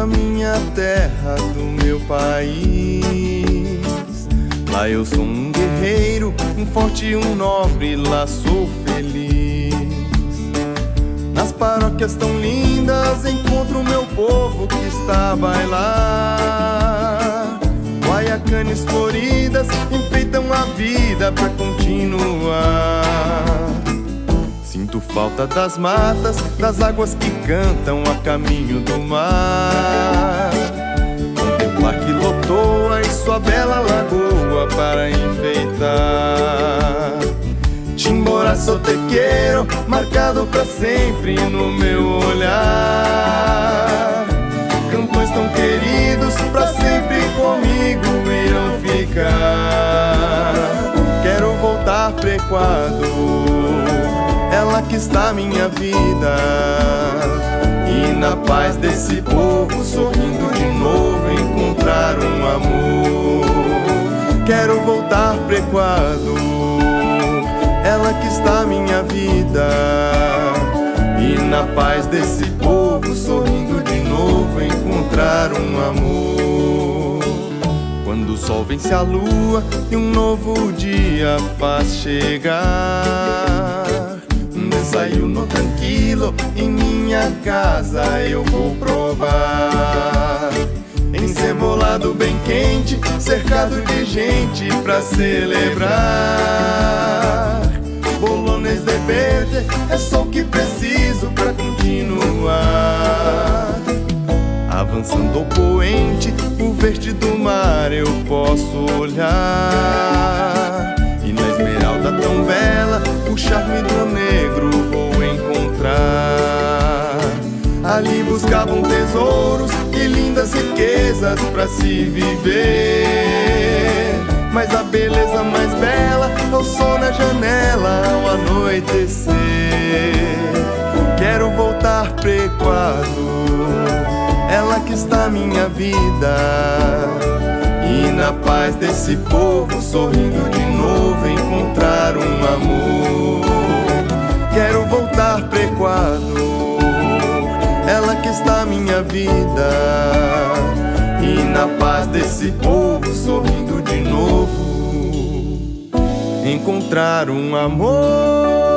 da minha terra, do meu país. Lá eu sou um guerreiro, um forte e um nobre, lá sou feliz. Nas paróquias tão lindas encontro o meu povo que está a bailar. Guaiacanes floridas enfeitam a vida pra continuar. Sinto falta das matas, das águas que cantam a caminho do mar. Contemplar que lotou e sua bela lagoa para enfeitar. Timbora sou tequeiro, marcado pra sempre no meu olhar. Cantões tão queridos, pra sempre comigo irão ficar. Quero voltar pro Equador, ela que está minha vida. E na paz desse povo, sorrindo de novo, encontrar um amor. Quero voltar pro Equador, ela que está minha vida. E na paz desse povo, sorrindo de novo, encontrar um amor. Quando o sol vence a lua e um novo dia faz chegar, desayuno tranquilo em minha casa eu vou provar. Encebolado bem quente, cercado de gente pra celebrar. Bolones de verde é só o que preciso pra continuar. Avançando ao poente, o verde do mar eu posso olhar. E na esmeralda tão bela, o charme do negro vou encontrar. Ali buscavam tesouros e lindas riquezas pra se viver. Mas a beleza mais bela é o sol na janela ao anoitecer. Quero voltar pro Equador, ela que está minha vida. E na paz desse povo, sorrindo de novo, encontrar um amor. Quero voltar pro Equador, ela que está minha vida. E na paz desse povo, sorrindo de novo, encontrar um amor.